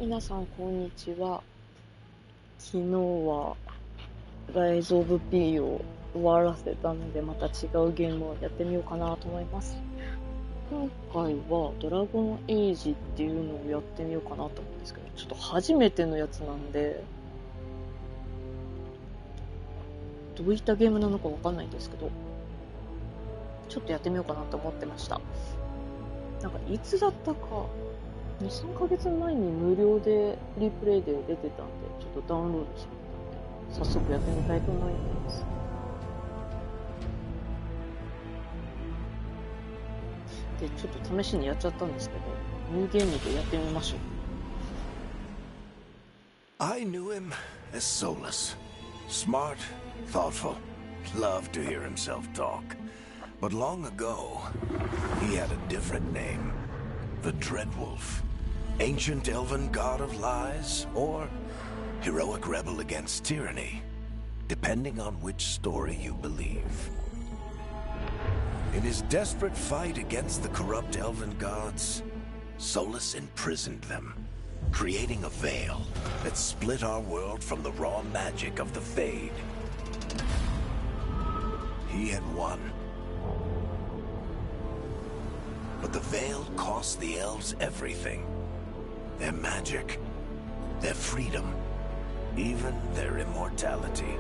皆さんこんにちは。昨日はライズ・オブ・P を終わらせたので、また違うゲームをやってみようかなと思います。今回はドラゴンエイジっていうのをやってみようかなと思うんですけど、ちょっと初めてのやつなんで、どういったゲームなのかわかんないんですけど、ちょっとやってみようかなと思ってました。なんかいつだったか、2、3ヶ月前に無料でフリープレイで出てたんで、ちょっとダウンロードしてみたんで、早速やってみたいと思います。で、ちょっと試しにやっちゃったんですけど、ニューゲームでやってみましょう。I knew him as Solus. Smart, thoughtful, loved to hear himself talk. But long ago, he had a different name. The Dreadwolf. Ancient elven god of lies, or heroic rebel against tyranny, depending on which story you believe. In his desperate fight against the corrupt elven gods, Solus imprisoned them, creating a veil that split our world from the raw magic of the Fade. He had won. But the veil cost the elves everything. Their magic, their freedom, even their immortality.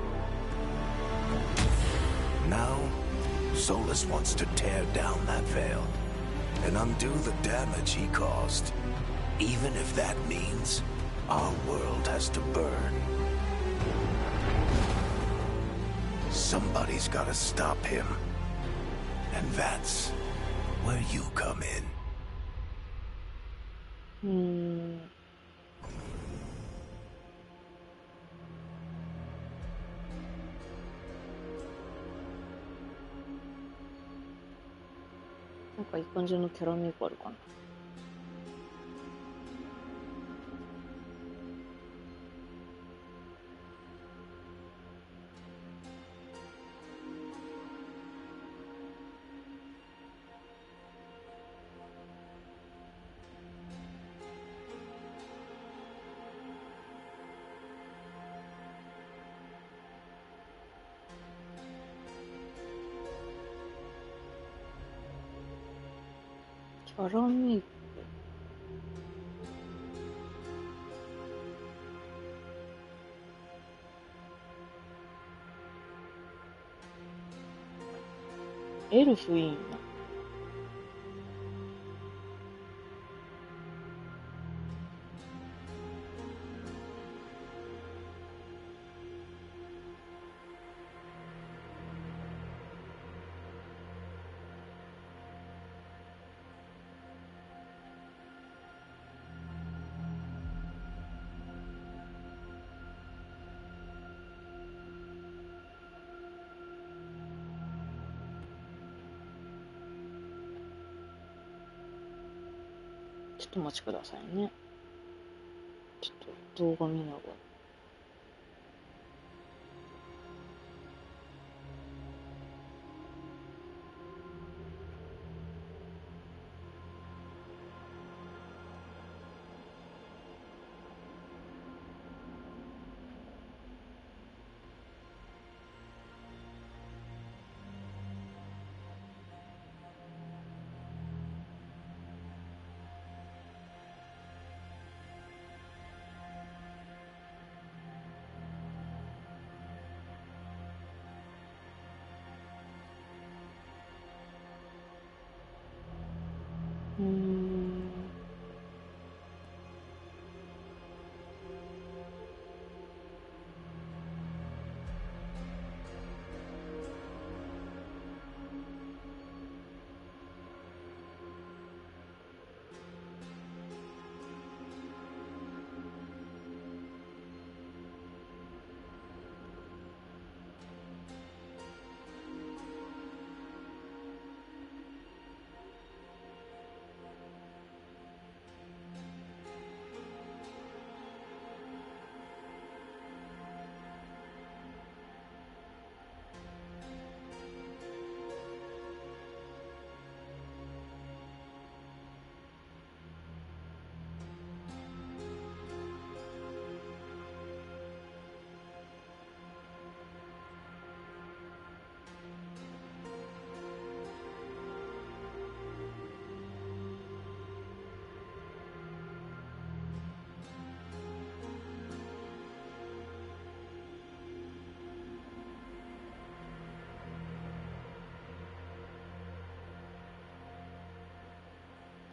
Now, Solus wants to tear down that veil and undo the damage he caused, even if that means our world has to burn. Somebody's gotta stop him. And that's where you come in. なんかいい感じのキャラメイクあるかな。キャラメイク。エルフいいな。ちょっとお待ちくださいね。ちょっと動画見ながら。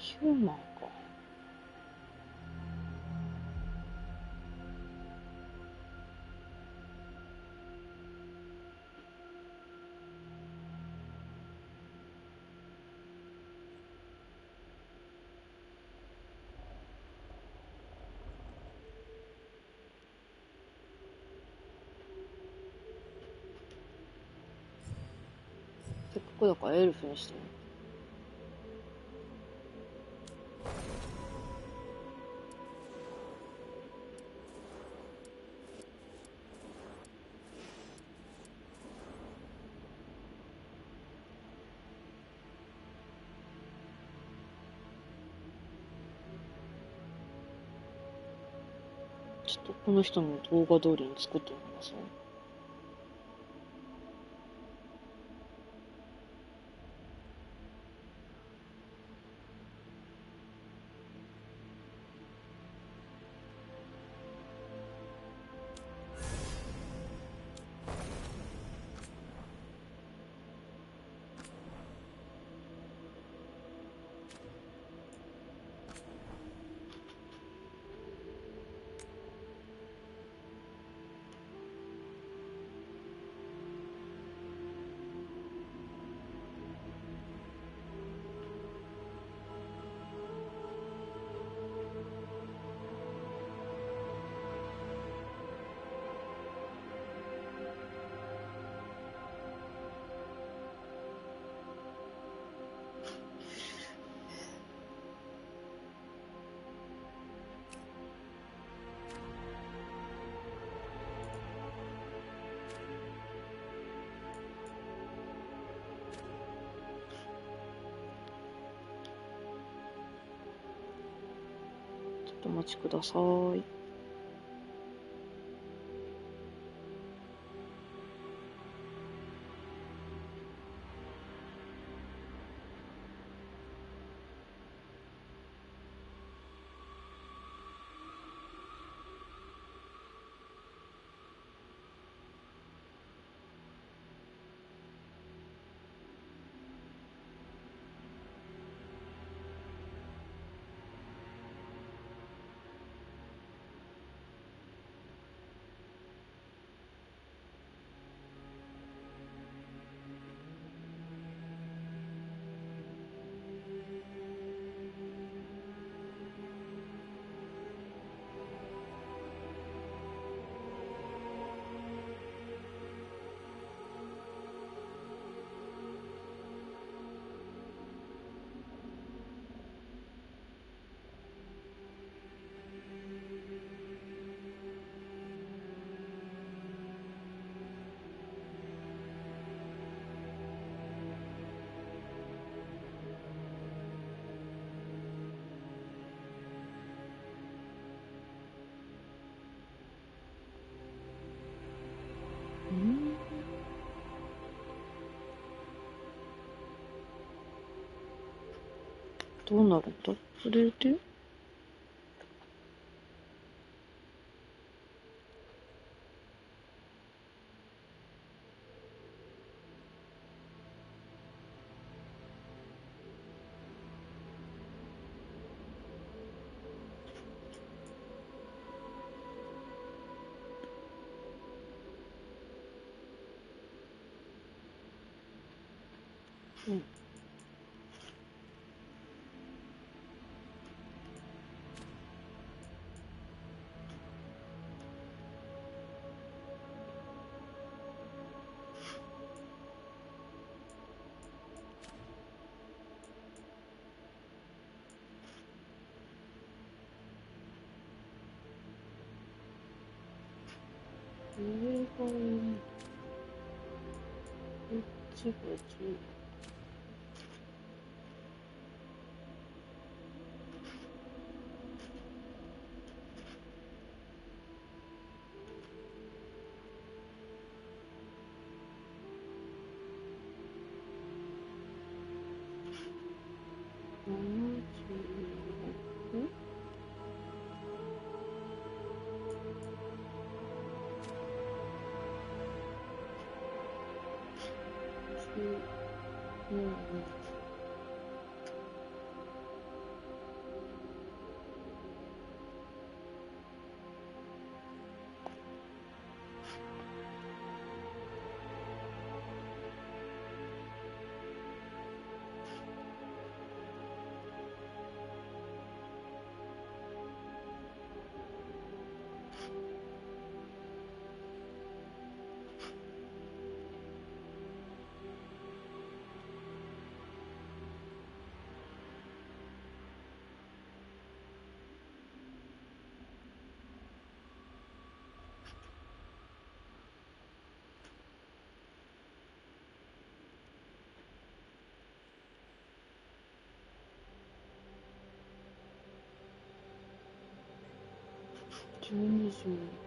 ヒューマンか。せっかくだからエルフにしてみる。ちょっとこの人の動画通りに作ってみますね。ちょっとお待ちください。どうなるんだそれで。うん。上がいい。こっちが10。76？うん。12時。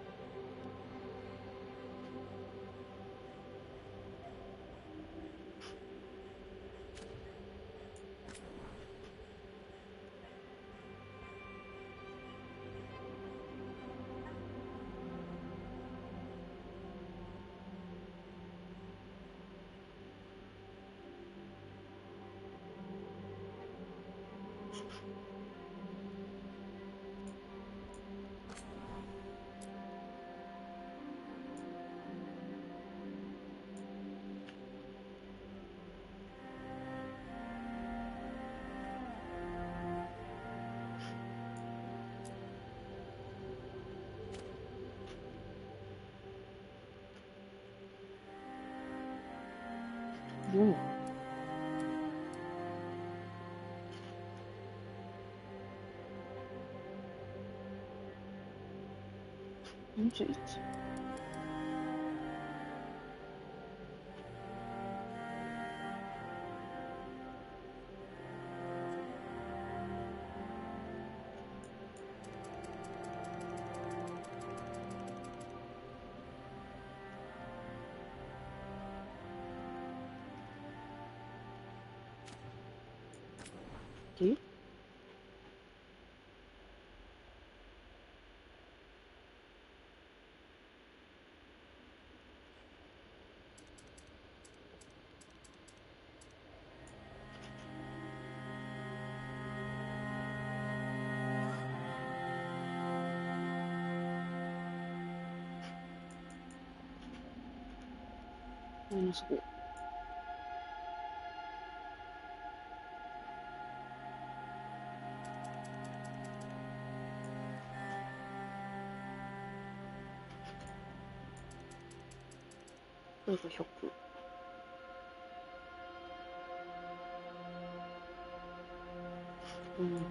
4。41。でマイナス5。これが100。分の1。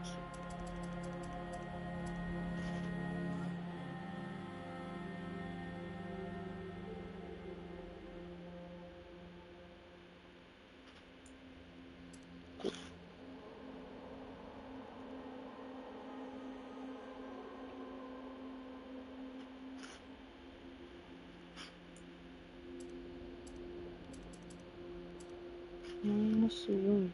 マイナス4。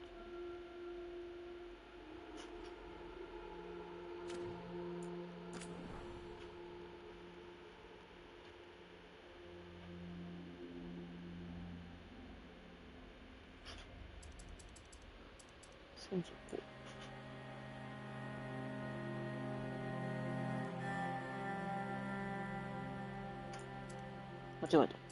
35。間違えた。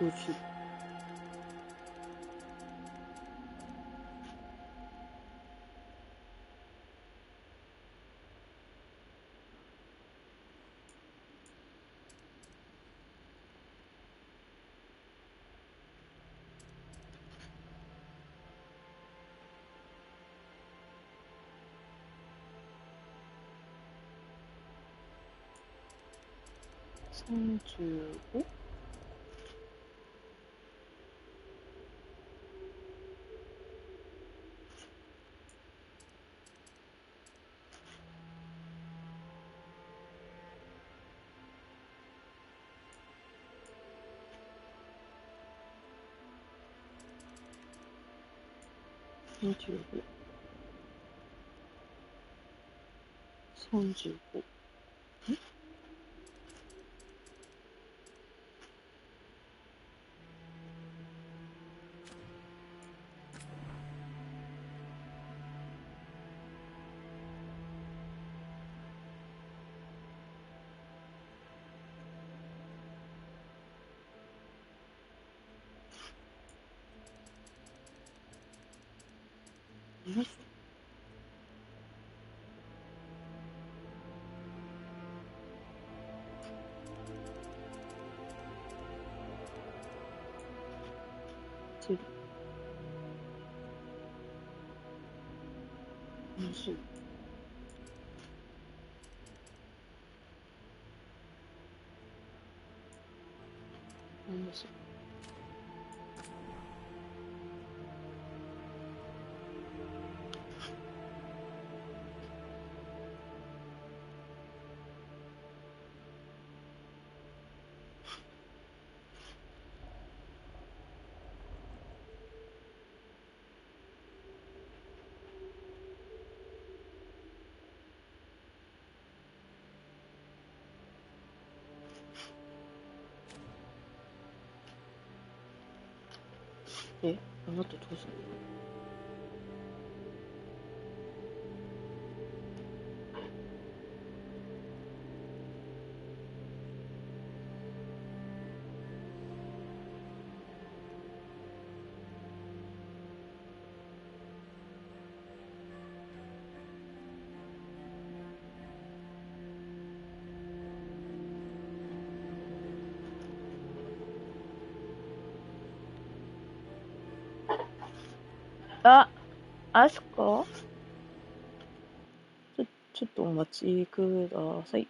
50。35。25。35。よし。0。20。なんでしょう。あなたどうしたの？あ、アスカちょっとお待ちください。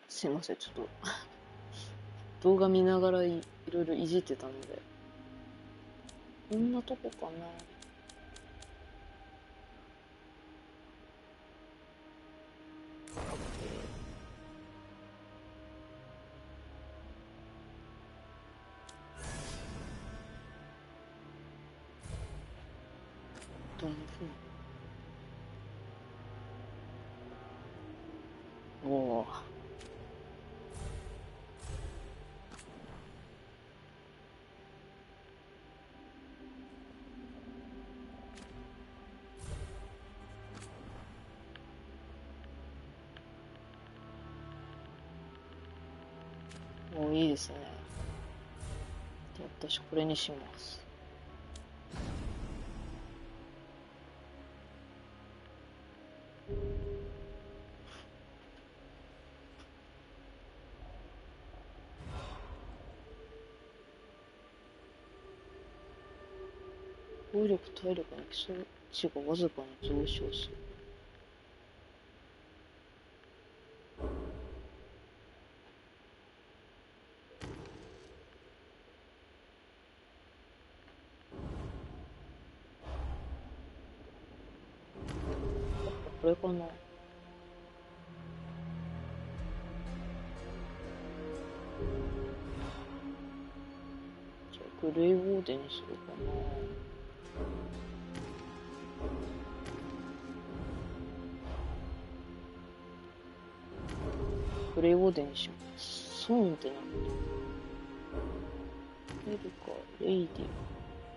すいません、ちょっと動画見ながらいろいろいじってたので。こんなとこかな。どんふん。おお。おー、いいですね。で、私これにします。暴力、体力の基礎値がわずかに上昇する。これかな。じゃあグレイウォーデンにするかな。グレイウォーデンにします。ソーンってなんだ。エルカ、レイデ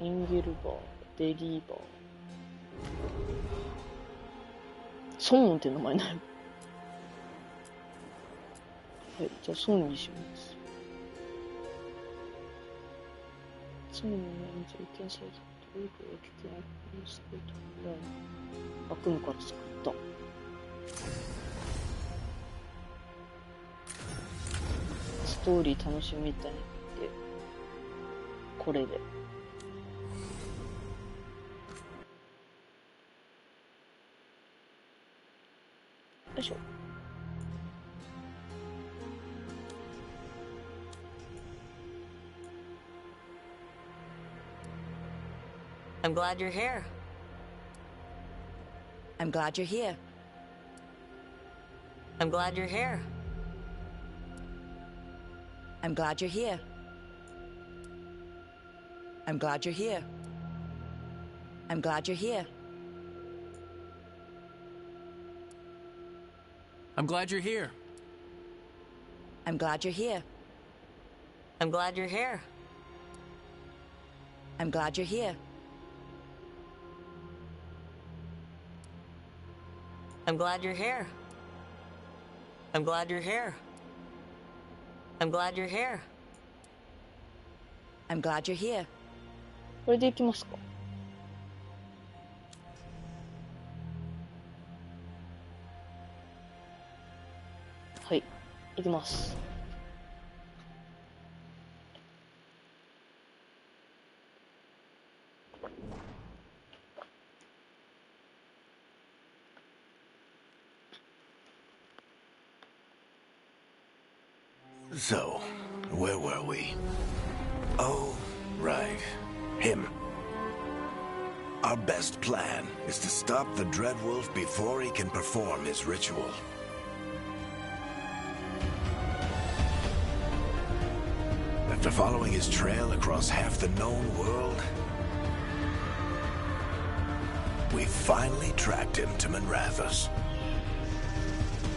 ィ、インゲルバー、デリーバー。ソーンって名前になる。はい、じゃあソーンにします。常に免除、検査でどういう危険をすると悪夢から救った。ストーリー楽しみたいってこれで。よいしょ。I'm glad you're here. I'm glad you're here. I'm glad you're here. I'm glad you're here. I'm glad you're here. I'm glad you're here. I'm glad you're here. I'm glad you're here. I'm glad you're here. I'm glad you're here. I'm glad you're here. I'm glad you're here. I'm glad you're here. I'm glad you're here. これでいきますか。はい、いきます。So, where were we? Oh, right. Him. Our best plan is to stop the Dreadwolf before he can perform his ritual. After following his trail across half the known world, we finally tracked him to Manrathus,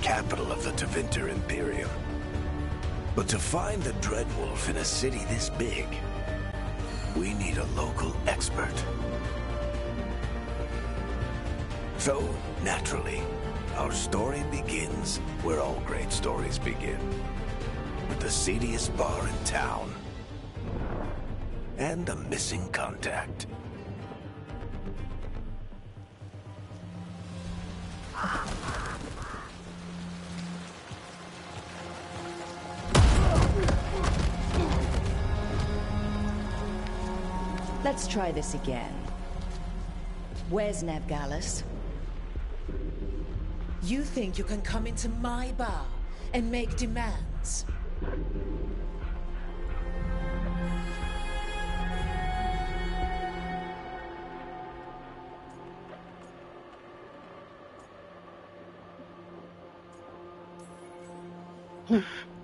capital of the Tevinter Imperium. But to find the Dreadwolf in a city this big, we need a local expert. So, naturally, our story begins where all great stories begin. With the seediest bar in town. And a missing contact. Let's try this again. Where's Navgalis? You think you can come into my bar and make demands.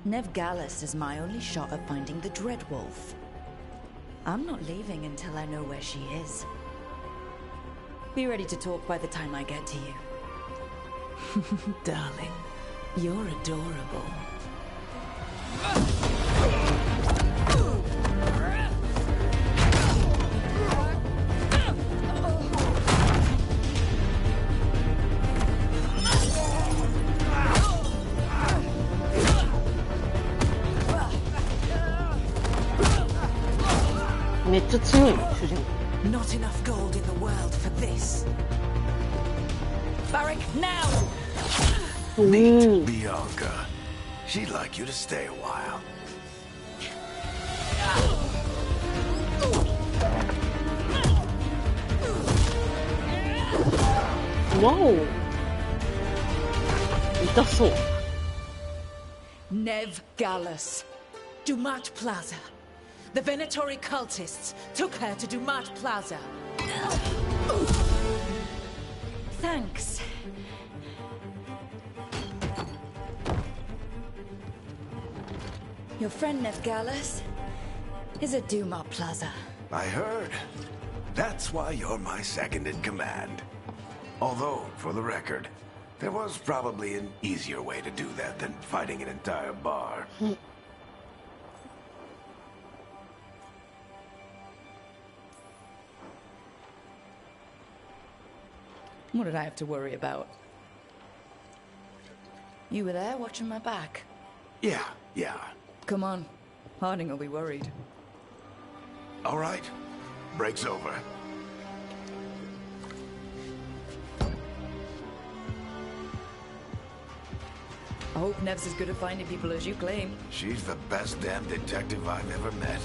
Nev Gallus is my only shot at finding the Dreadwolf. I'm not leaving until I know where she is. Be ready to talk by the time I get to you. Darling, you're adorable. Not enough gold in the world for this. Barrack, now! Meet Bianca. She'd like you to stay a while. Whoa! 痛そう。 Nev Gallus. Dumat Plaza. The Venatori cultists took her to Dumat Plaza. Thanks. Your friend Nev Gallus is at Dumat Plaza. I heard. That's why you're my second in command. Although, for the record, there was probably an easier way to do that than fighting an entire bar. What did I have to worry about? You were there watching my back. Yeah. Come on. Harding will be worried. All right. Break's over. I hope Nev's as good at finding people as you claim. She's the best damn detective I've ever met.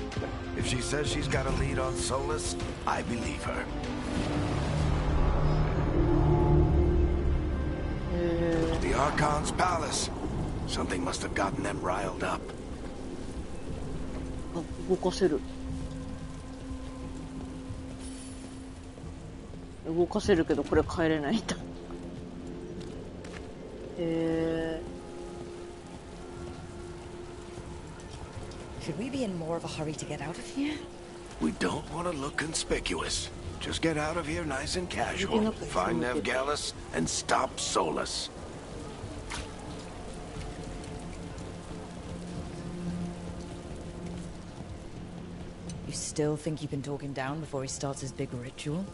If she says she's got a lead on Solus, I believe her. The Archon's palace. Something must have gotten them riled up. あ、動かせる。動かせるけどこれ帰れないんだ。Should we be in more of a hurry to get out of here? We don't want to look conspicuous. Just get out of here nice and casual. Find Nev Gallus and stop Solus. You still think you can talk him down before he starts his big ritual?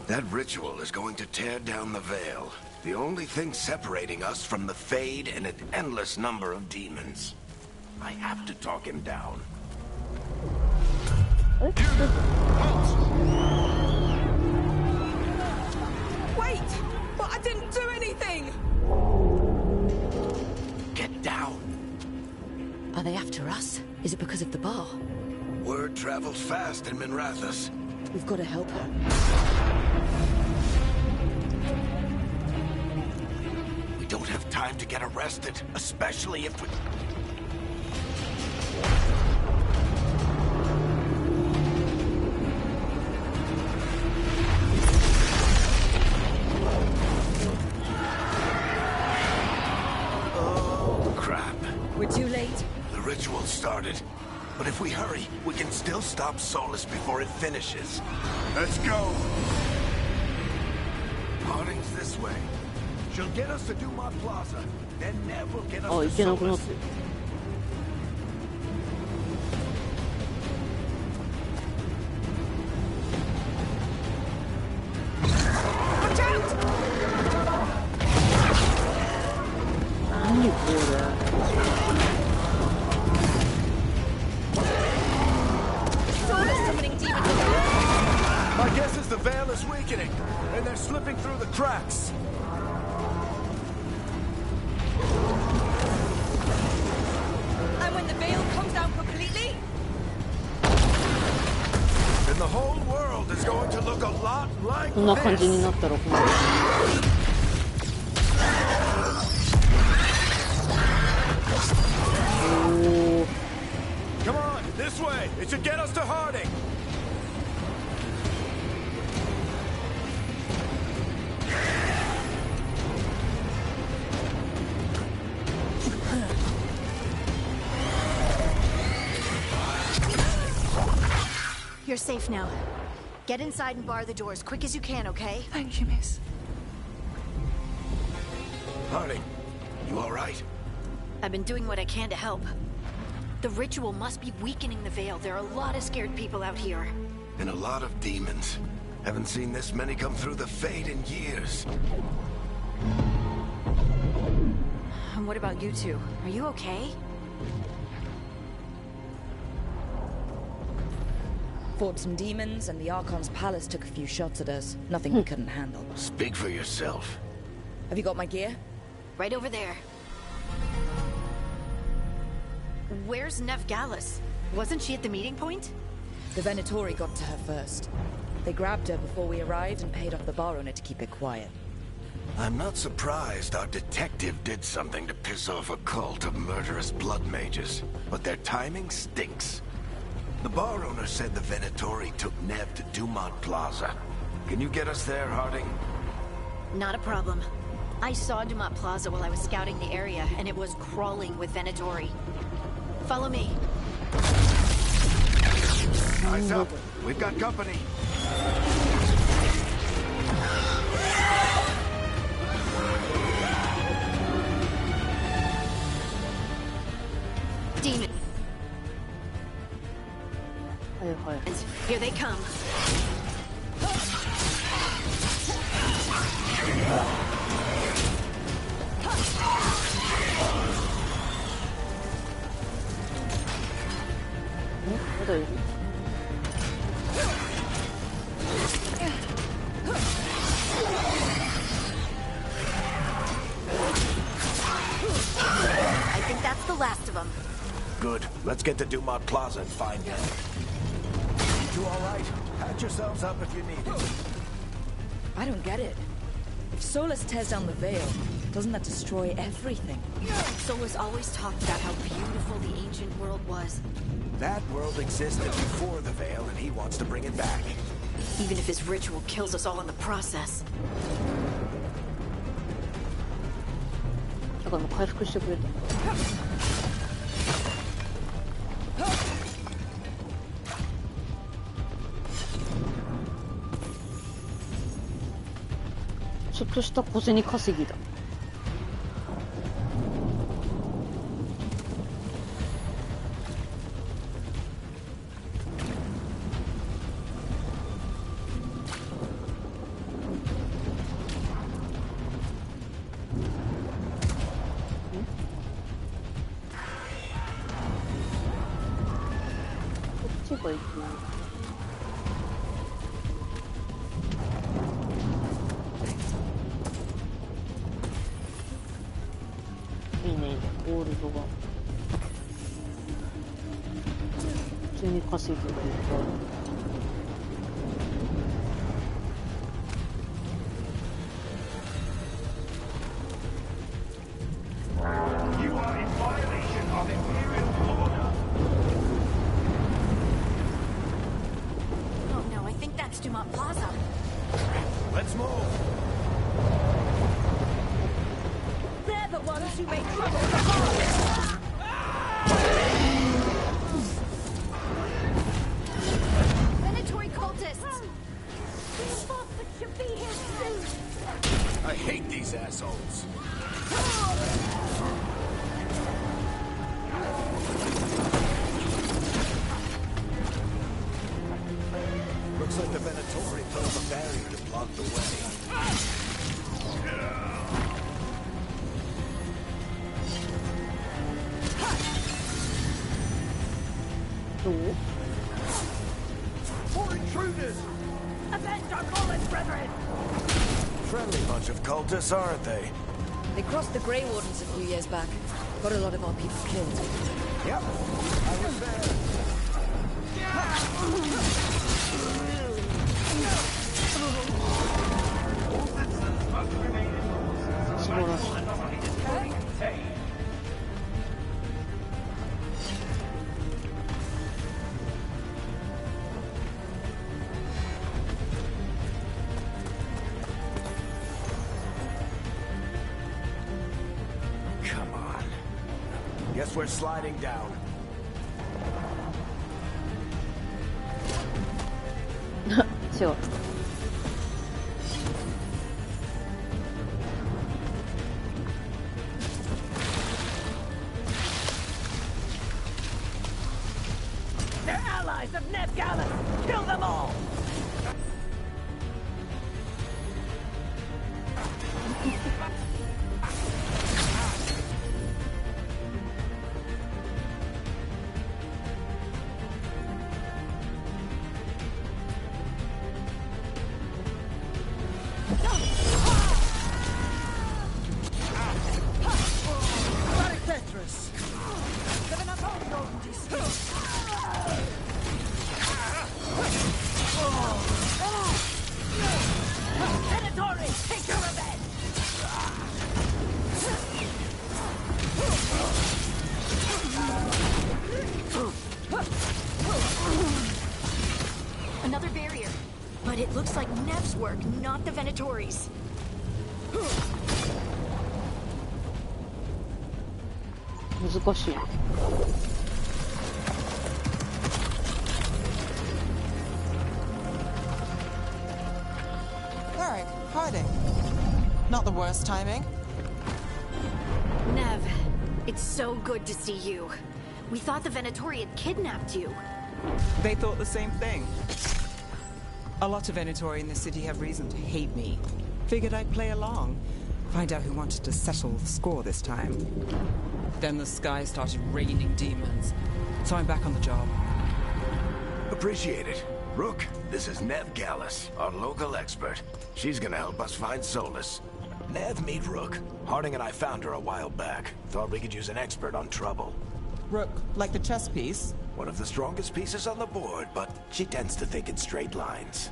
That ritual is going to tear down the veil. The only thing separating us from the Fade and an endless number of demons. I have to talk him down. Wait! But I didn't do anything! Get down. Are they after us? Is it because of the bar? Word travels fast in Minrathous. We've got to help her. We don't have time to get arrested, especially if we... Oh, crap. We're too late. The ritual started. But if we hurry, we can still stop Solus before it finishes. Let's go! Harding's this way. She'll get us to Dumat Plaza. Then Nev will get us to 行けなくなっ Solus. てる。何これ。My guess is the veil is weakening, and they're slipping through the cracks. And when the veil comes down completely? Then the whole world is going to look a lot like こんな感じにな this. ったら困る。This way! It should get us to Harding! You're safe now. Get inside and bar the door as quick as you can, okay? Thank you, miss. Harding, you alright? I've been doing what I can to help. The ritual must be weakening the Veil. There are a lot of scared people out here. And a lot of demons. Haven't seen this many come through the Fade in years. And what about you two? Are you okay? Fought some demons, and the Archon's palace took a few shots at us. Nothing we couldn't handle. Speak for yourself. Have you got my gear? Right over there. Where's Nev Gallus? Wasn't she at the meeting point? The Venatori got to her first. They grabbed her before we arrived and paid off the bar owner to keep it quiet. I'm not surprised our detective did something to piss off a cult of murderous blood mages, but their timing stinks. The bar owner said the Venatori took Nev to Dumont Plaza. Can you get us there, Harding? Not a problem. I saw Dumont Plaza while I was scouting the area, and it was crawling with Venatori. Follow me. Eyes up. We've got company. Demon. はいはい。 Here they come. 어? まだいる? I think that's the last of them. Good. Let's get to Dumont Plaza and find them. You all right? Patch yourselves up if you need it. I don't get it. If Solus tears down the Veil, doesn't that destroy everything? Solus always talked about how beautiful the ancient world was. That world existed before the Veil, and he wants to bring it back. Even if his ritual kills us all in the process. だからもう回復してくれた。ちょっとした小銭稼ぎだ。こっちが行く。いいねいいね、ゴールドが普通に稼ぎがいっぱいある。Oh no, I think that's Dumont Plaza. Let's move. They're the ones who made trouble for Harlem. Venatori cultists! These bastards should be here soon! I hate these assholes. Looks like the Venatori put up a barrier to block the way. Do? More intruders! Avenge our fallen brethren! Friendly bunch of cultists, aren't they? They crossed the Grey Wardens a few years back. Got a lot of our people killed. Yep. I was there. Guess we're sliding down. Sure. They're allies of Ned Gallus! Kill them all! Another barrier. But it looks like Nev's work, not the Venatori's. Alright, hiding. Not the worst timing. Nev, it's so good to see you. We thought the Venatori had kidnapped you. They thought the same thing. A lot of Venatori in the city have reason to hate me. Figured I'd play along. Find out who wanted to settle the score this time. Then the sky started raining demons. So I'm back on the job. Appreciate it. Rook, this is Nev Gallus, our local expert. She's gonna help us find Solus. Nev, meet Rook. Harding and I found her a while back. Thought we could use an expert on trouble. Rook, like the chess piece? One of the strongest pieces on the board, but she tends to think in straight lines.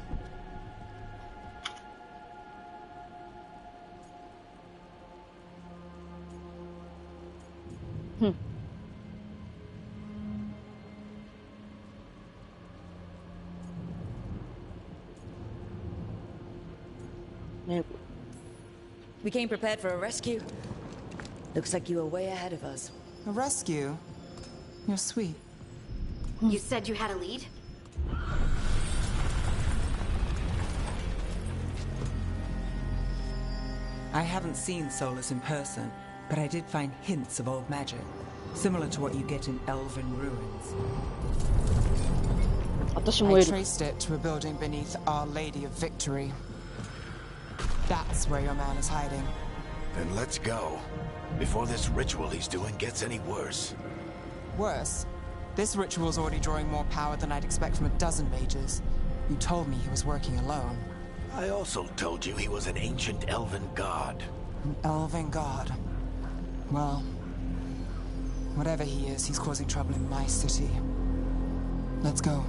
We came prepared for a rescue. Looks like you were way ahead of us. A rescue? You're sweet. You said you had a lead? I haven't seen Solus in person, but I did find hints of old magic. Similar to what you get in elven ruins. I traced it to a building beneath Our Lady of Victory. That's where your man is hiding. Then let's go. Before this ritual he's doing gets any worse. Worse? This ritual's already drawing more power than I'd expect from a dozen mages. You told me he was working alone. I also told you he was an ancient elven god. An elven god? Well, whatever he is, he's causing trouble in my city. Let's go.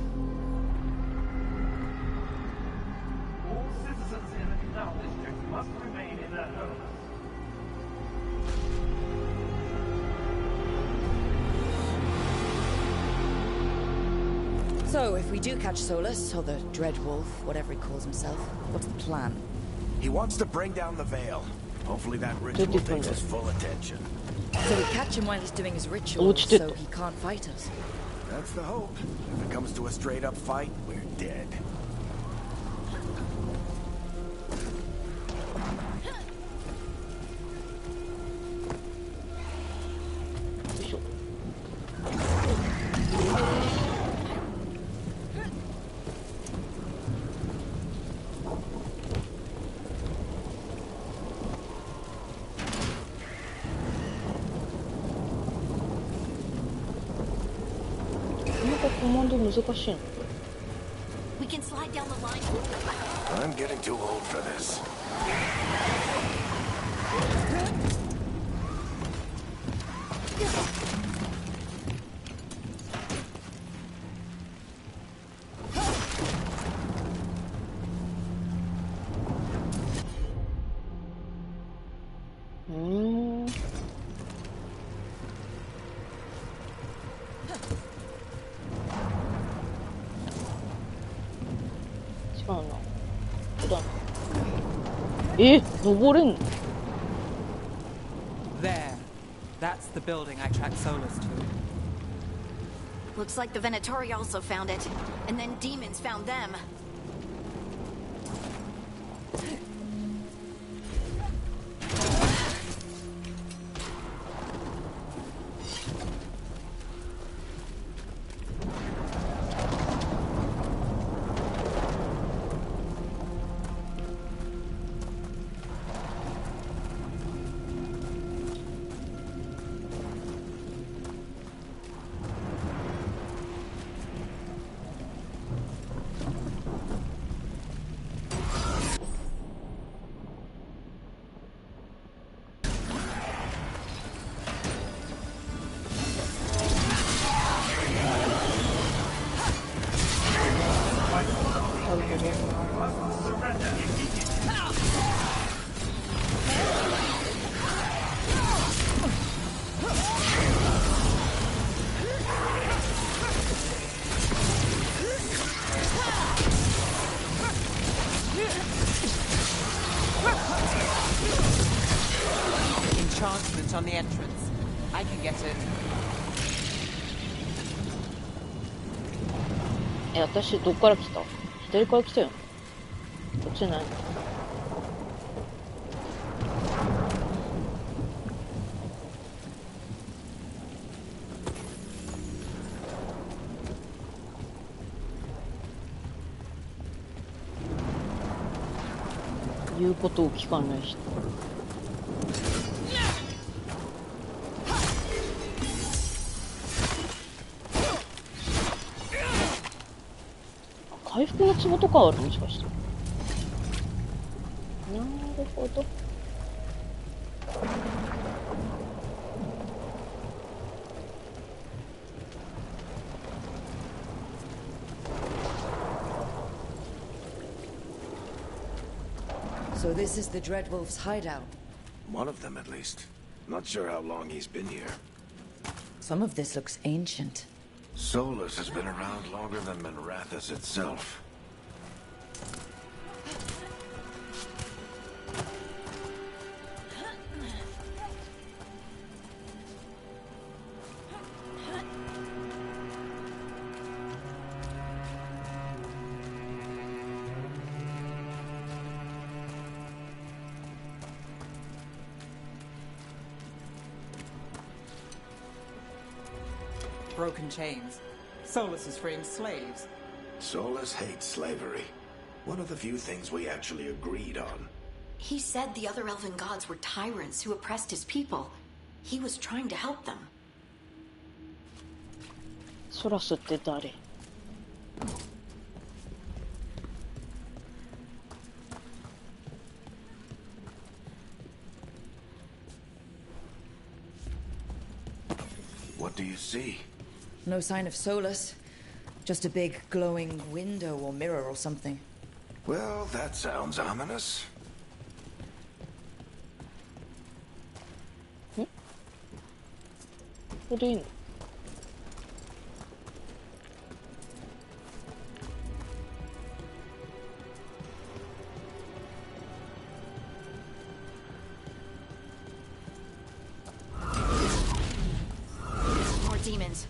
All citizens in the canal district must remain in their homes. So, if we do catch Solus, or the Dreadwolf, whatever he calls himself, what's the plan? He wants to bring down the veil. Hopefully that ritual takes his full attention. So we catch him while he's doing his ritual, so he can't fight us. That's the hope. If it comes to a straight-up fight, we're dead. We can slide down the line. I'm getting too old for this. There. That's the building I tracked Solus to. Looks like the Venatori also found it. And then demons found them. Enchantment on the entrance. I can get in. 私どっから来た？左から来たよね。こっちないの？言うことを聞かない人。回復の壺とかある？もしかして。なるほど。So this is the Dreadwolf's hideout. One of them, at least. Not sure how long he's been here. Some of this looks ancient. Solus has been around longer than Manrathus itself. Broken chains. Solus is freeing slaves. Solus hates slavery. One of the few things we actually agreed on. He said the other elven gods were tyrants who oppressed his people. He was trying to help them. ソラスって誰？ What do you see? No sign of Solus. Just a big glowing window or mirror or something. Well, that sounds ominous. ここでいいの？ More demons.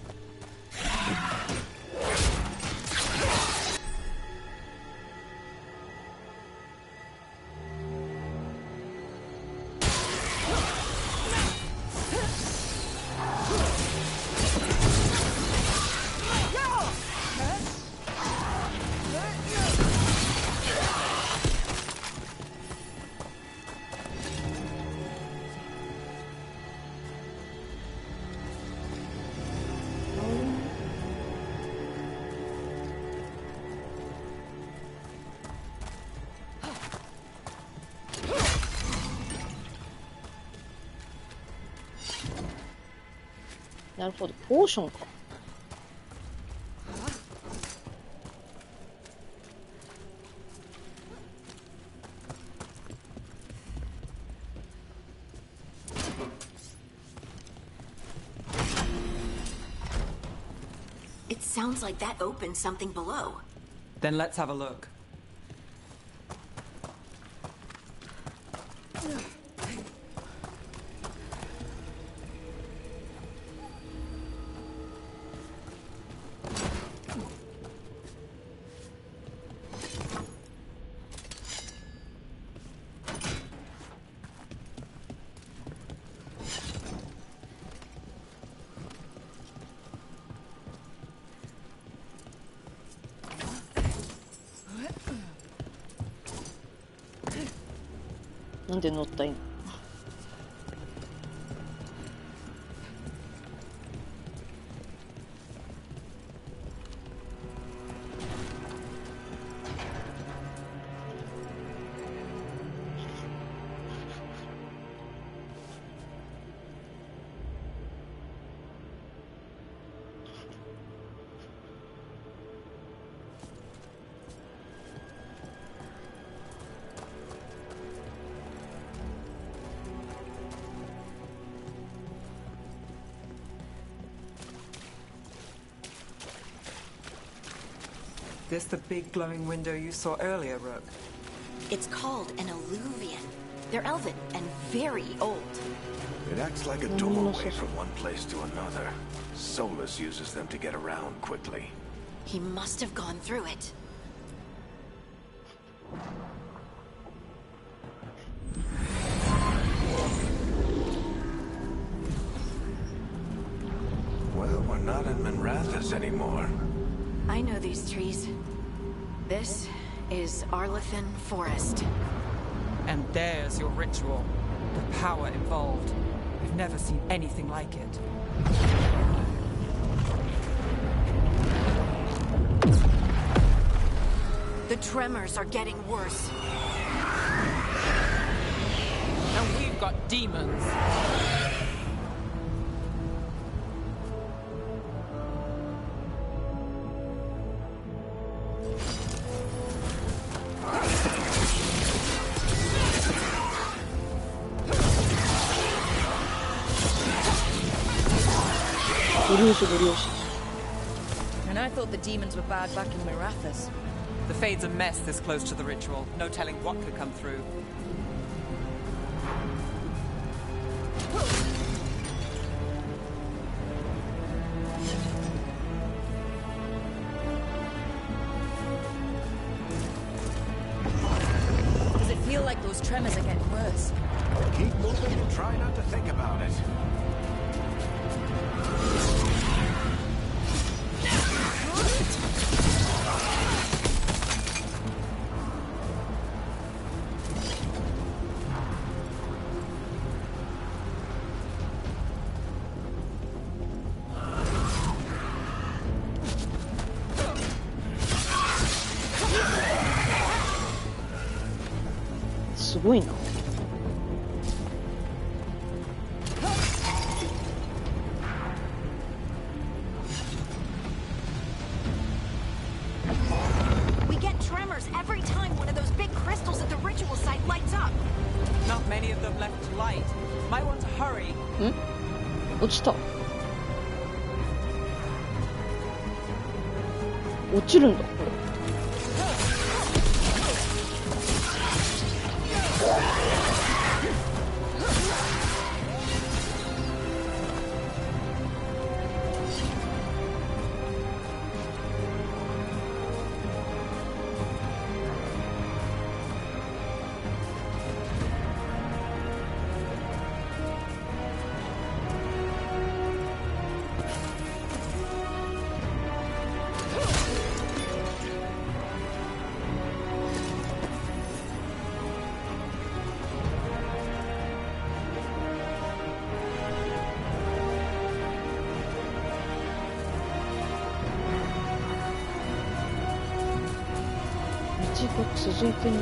なるほど、ポーションか。It sounds like that opened something below. Then let's have a look. なんで乗った今。This the big glowing window you saw earlier, Rook? It's called an alluvian. They're elven and very old. It acts like a doorway from one place to another. Solus uses them to get around quickly. He must have gone through it. Well, we're not in Minrathous anymore. I know these trees. This is Arlethan Forest. And there's your ritual. The power involved. I've never seen anything like it. The tremors are getting worse. And we've got demons. And I thought the demons were bad back in Minrathous. The Fade's a mess this close to the ritual. No telling what could come through. Does it feel like those tremors are getting worse? Keep moving and try not to think about it.すごいな。We get tremors every time one of those big crystals at the ritual site lights up. Not many of them left to light. Might want to hurry. ん？落ちた。落ちるんだ、これ。道が続いてない。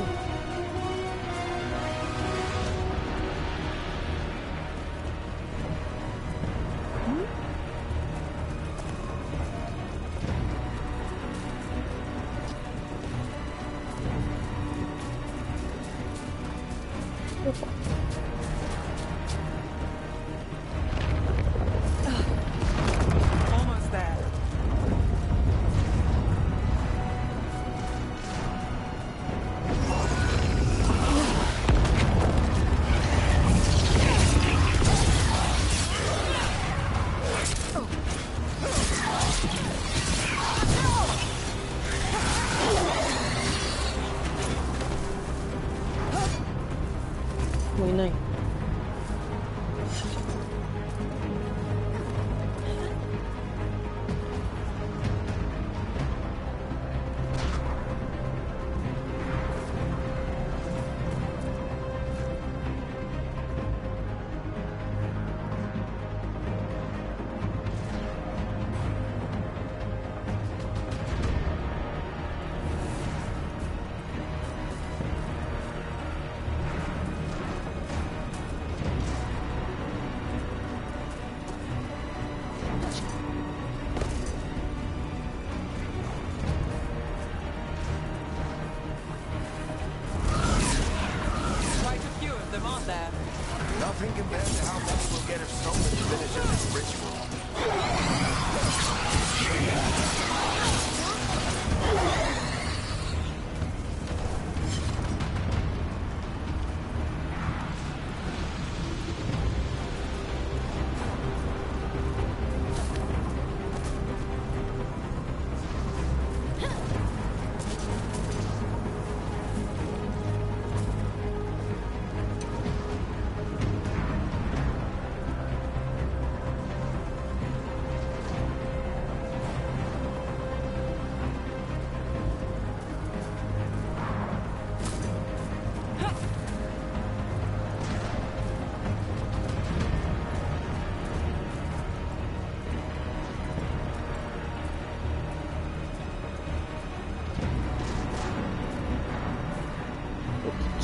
ここか。Almost there.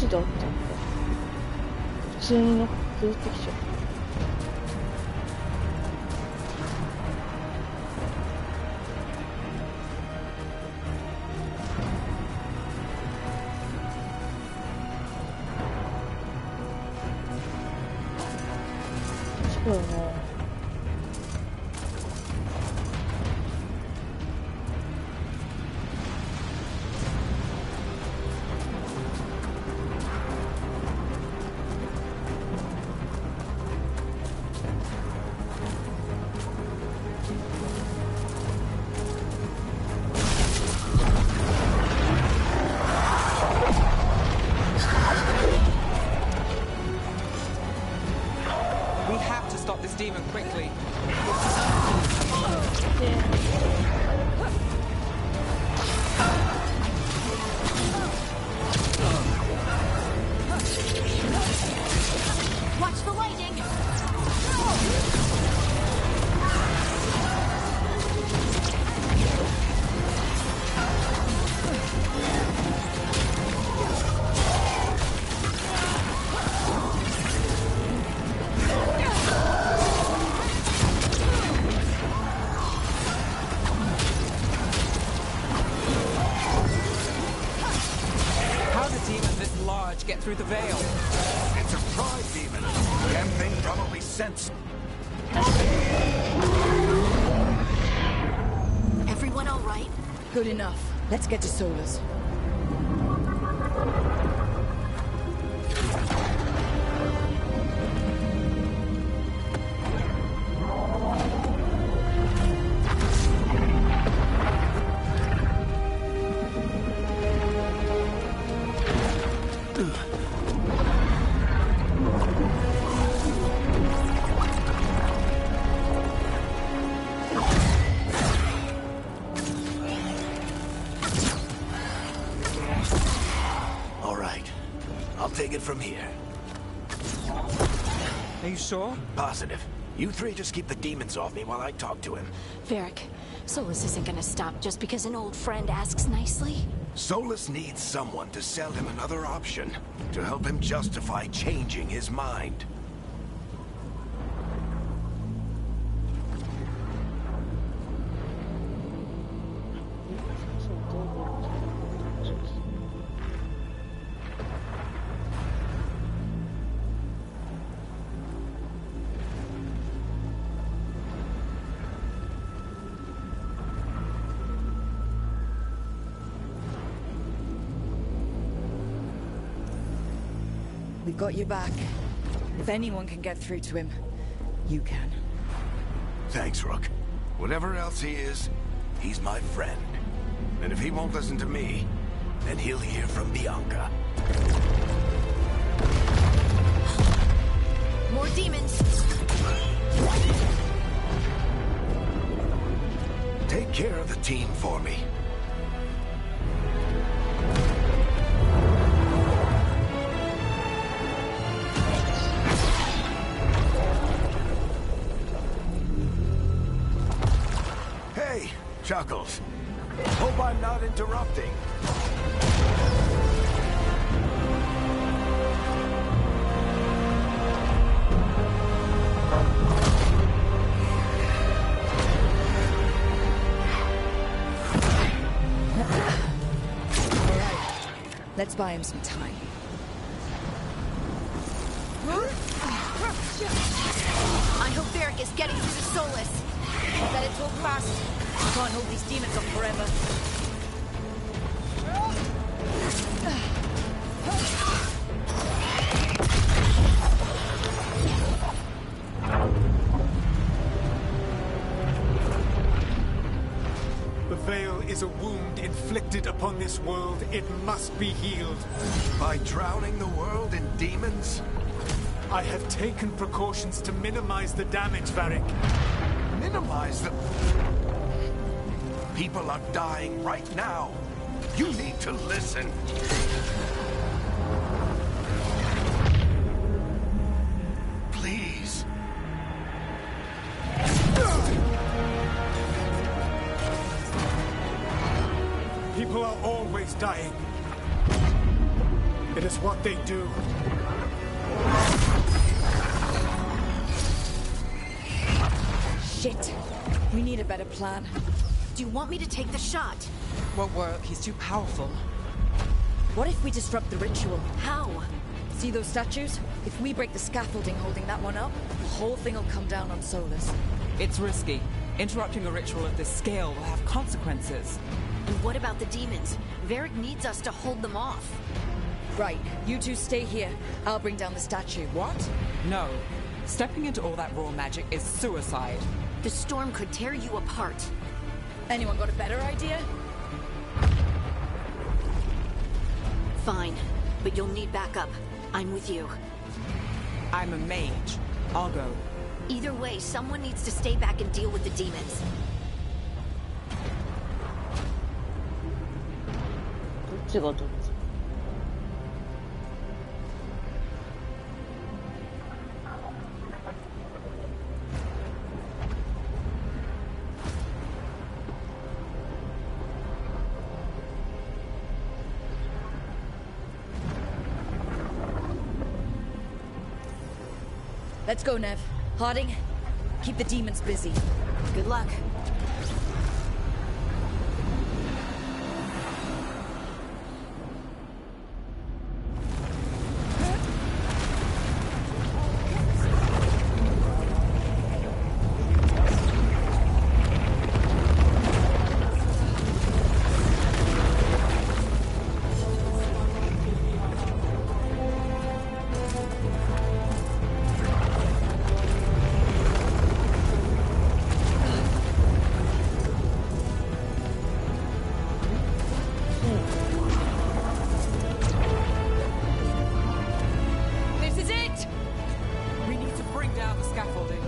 ちであったんだ。普通になんか狂ってきちゃった。そうだな。We have to stop this demon quickly. Watch the lightning! How did demons this large get through the veil? It's a pride demon. Damn thing probably sensed. Everyone all right? Good enough. Let's get to Solus. All right. I'll take it from here. Are you sure? Positive. You three just keep the demons off me while I talk to him. Varric, Solus isn't gonna stop just because an old friend asks nicely. Solus needs someone to sell him another option, to help him justify changing his mind. We got you back. If anyone can get through to him, you can. Thanks, Rook. Whatever else he is, he's my friend. And if he won't listen to me, then he'll hear from Bianca. More demons! Take care of the team for me. Hey, Chuckles. Hope I'm not interrupting. Let's buy him some time. I hope Varric is getting through the Solus. Better talk fast. We can't hold these demons off forever. The veil is a wound inflicted upon this world. It must be healed. By drowning the world in demons? I have taken precautions to minimize the damage, Varric. Minimize the... People are dying right now. You need to listen. Please. People are always dying. It is what they do. Shit. We need a better plan. Do you want me to take the shot? Won't work. He's too powerful. What if we disrupt the ritual? How? See those statues? If we break the scaffolding holding that one up, the whole thing will come down on Solus. It's risky. Interrupting a ritual of this scale will have consequences. And what about the demons? Varric needs us to hold them off. Right, you two stay here. I'll bring down the statue. What? No. Stepping into all that raw magic is suicide. The storm could tear you apart. Anyone got a better idea? Fine, but you'll need backup. I'm with you. I'm a mage. I'll go. Either way, someone needs to stay back and deal with the demons. どっちがどっち？ Let's go, Nev. Harding, keep the demons busy. Good luck. This is it! We need to bring down the scaffolding.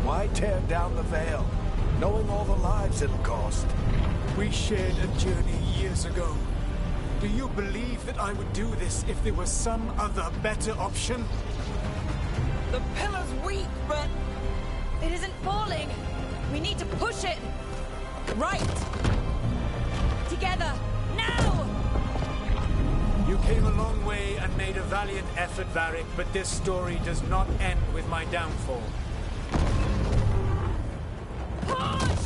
Why tear down the veil, knowing all the lives it'll cost? We shared a journey years ago. Do you believe that I would do this if there was some other better option? The pillar's weak, but... It isn't falling! We need to push it! Right! Together! Now! You came a long way and made a valiant effort, Varric, but this story does not end with my downfall. Push!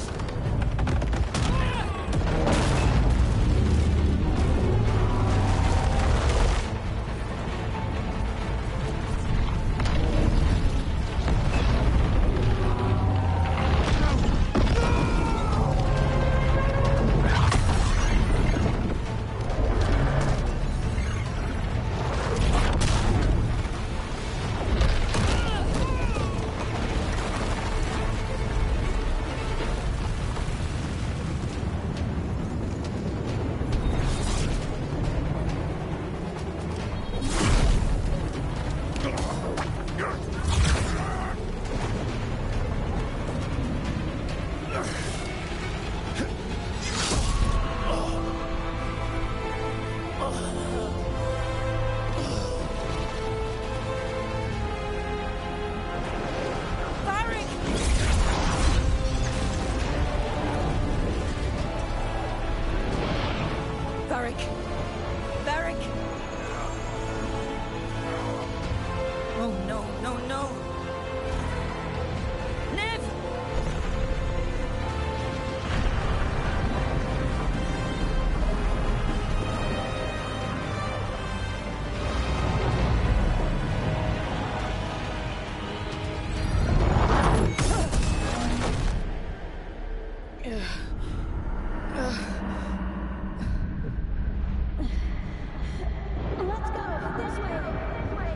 Varric! Varric! Oh no, no, no! Nev! Let's go! This way! This way!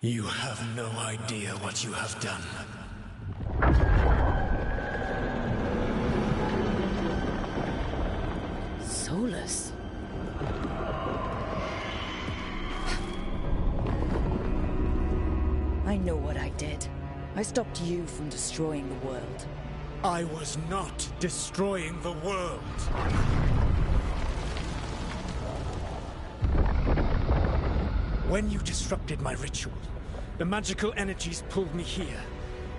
You have no idea what you have done. Solus. I know what I did. I stopped you from destroying the world. I was not destroying the world. When you disrupted my ritual, the magical energies pulled me here,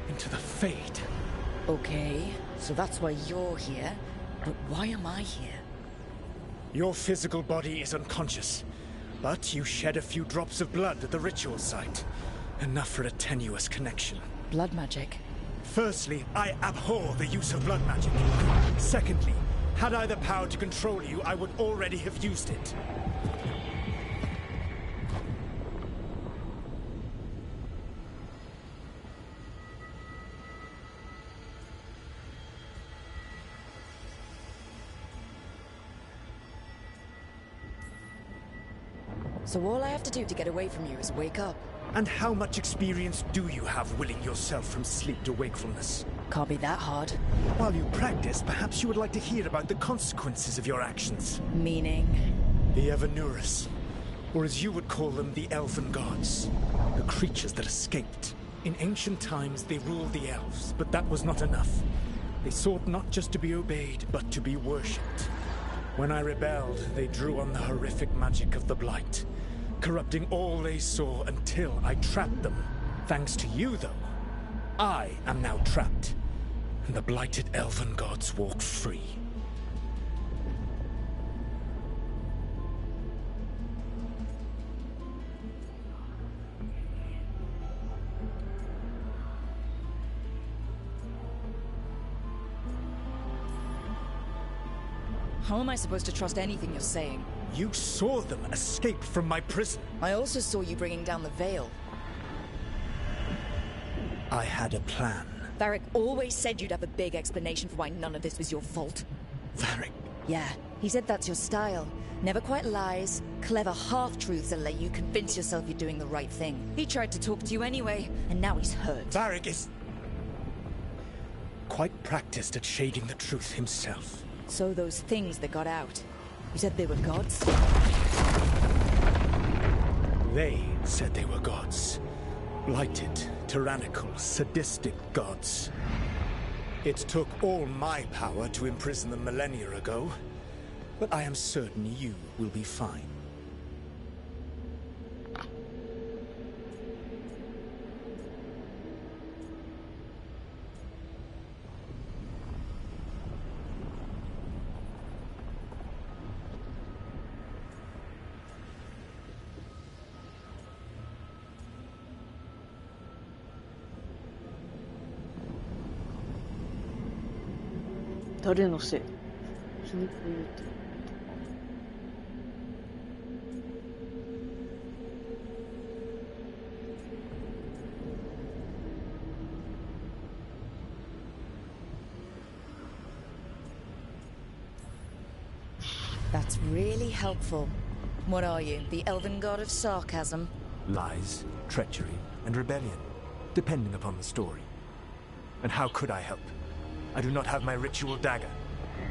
into the Fade. Okay, so that's why you're here. But why am I here? Your physical body is unconscious, but you shed a few drops of blood at the ritual site. Enough for a tenuous connection. Blood magic? Firstly, I abhor the use of blood magic. Secondly, had I the power to control you, I would already have used it. So all I have to do to get away from you is wake up. And how much experience do you have willing yourself from sleep to wakefulness? Can't be that hard. While you practice, perhaps you would like to hear about the consequences of your actions. Meaning? The Evanurus, or as you would call them, the Elven Gods. The creatures that escaped. In ancient times, they ruled the elves, but that was not enough. They sought not just to be obeyed, but to be worshipped. When I rebelled, they drew on the horrific magic of the Blight, corrupting all they saw until I trapped them. Thanks to you, though, I am now trapped, and the blighted Elven Gods walk free. How am I supposed to trust anything you're saying? You saw them escape from my prison. I also saw you bringing down the veil. I had a plan. Varric always said you'd have a big explanation for why none of this was your fault. Varric? Yeah, he said that's your style. Never quite lies, clever half-truths that let you convince yourself you're doing the right thing. He tried to talk to you anyway, and now he's hurt. Varric is quite practiced at shading the truth himself. So those things that got out, you said they were gods? They said they were gods. Blighted, tyrannical, sadistic gods. It took all my power to imprison them millennia ago, but I am certain you will be fine.誰のせい？皮肉を言うて。That's really helpful. What are you, the elven god of sarcasm? Lies, treachery, and rebellion, depending upon the story. And how could I help? I do not have my ritual dagger.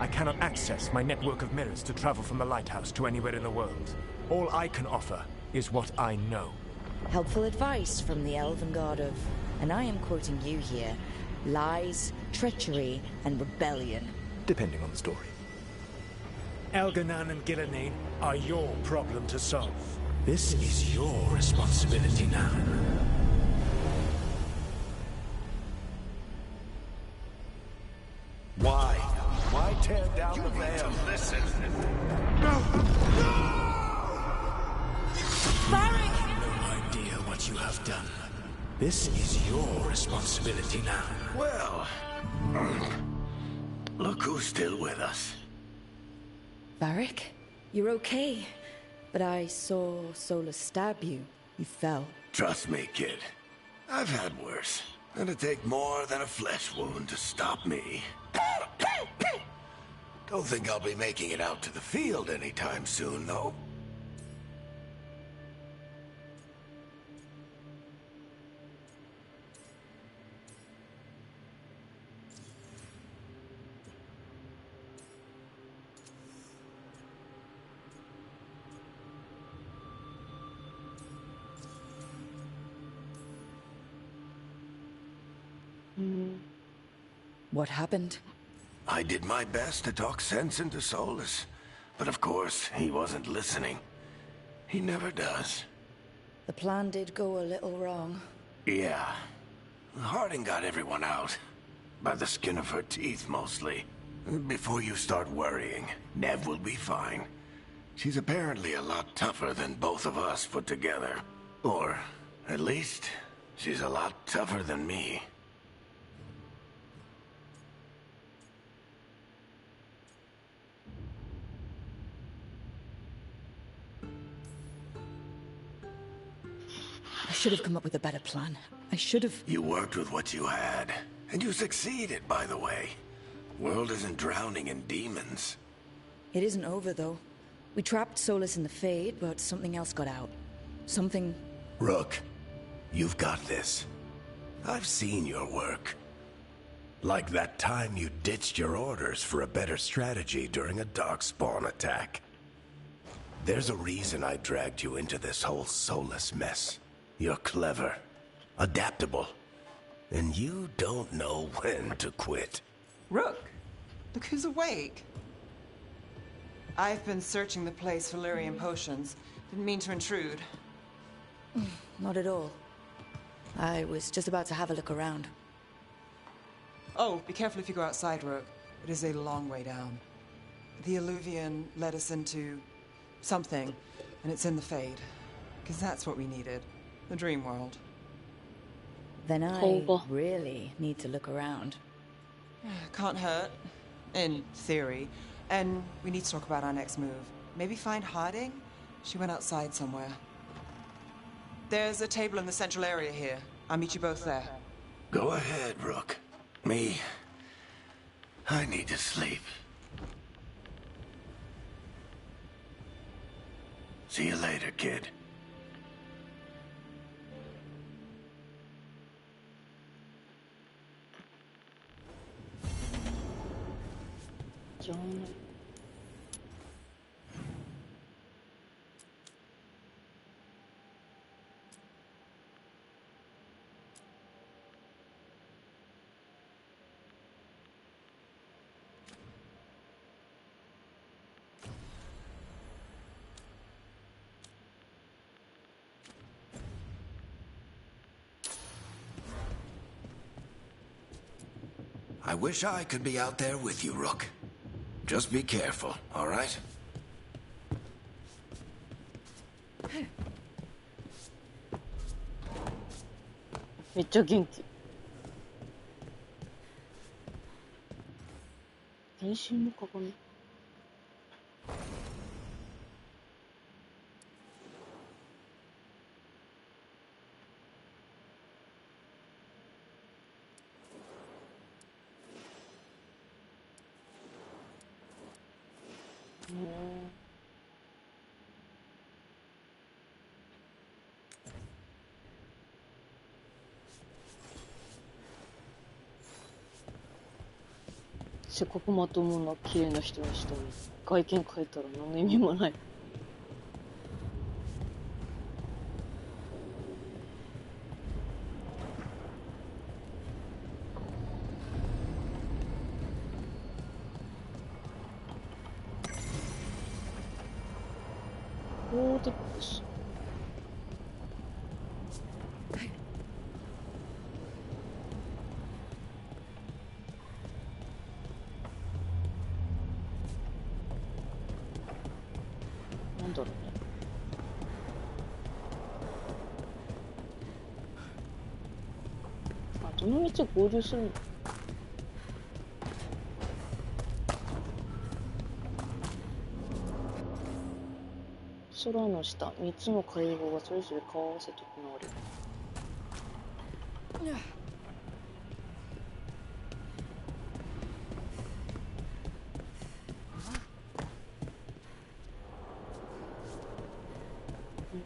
I cannot access my network of mirrors to travel from the lighthouse to anywhere in the world. All I can offer is what I know. Helpful advice from the elven god of, and I am quoting you here, lies, treachery, and rebellion. Depending on the story. Elganan and Gillenane are your problem to solve. This is your responsibility now. Why? Why tear down the veil? Listen. No! Varric! No idea what you have done. This is your responsibility now. Well, look who's still with us. Varric, you're okay. But I saw Solus stab you. You fell. Trust me, kid. I've had worse. It'd take more than a flesh wound to stop me. Don't think I'll be making it out to the field anytime soon, though. What happened? I did my best to talk sense into Solus, but of course, he wasn't listening. He never does. The plan did go a little wrong. Yeah. Harding got everyone out. By the skin of her teeth, mostly. Before you start worrying, Nev will be fine. She's apparently a lot tougher than both of us put together. Or, at least, she's a lot tougher than me. I should have come up with a better plan. I should have... You worked with what you had. And you succeeded, by the way. World isn't drowning in demons. It isn't over, though. We trapped Solus in the Fade, but something else got out. Something... Rook, you've got this. I've seen your work. Like that time you ditched your orders for a better strategy during a darkspawn attack. There's a reason I dragged you into this whole Solus mess. You're clever, adaptable, and you don't know when to quit. Rook, look who's awake. I've been searching the place for lyrium potions. Didn't mean to intrude. Not at all. I was just about to have a look around. Oh, be careful if you go outside, Rook. It is a long way down. The Alluvian led us into something, and it's in the Fade. Because that's what we needed. The dream world. Then I really need to look around. Can't hurt. In theory. And we need to talk about our next move. Maybe find Harding? She went outside somewhere. There's a table in the central area here. I'll meet you both there. Go ahead, Rook. Me, I need to sleep. See you later, kid. John. I wish I could be out there with you, Rook. Just be careful, all right?めっちゃ元気。変身の鏡。せっかくまともな綺麗な人にしたのに外見変えたら何の意味もない。コーデックス。なんだろうね。あ、どの道合流するの？空の下、3つの会合がそれぞれ顔合わせと行われる。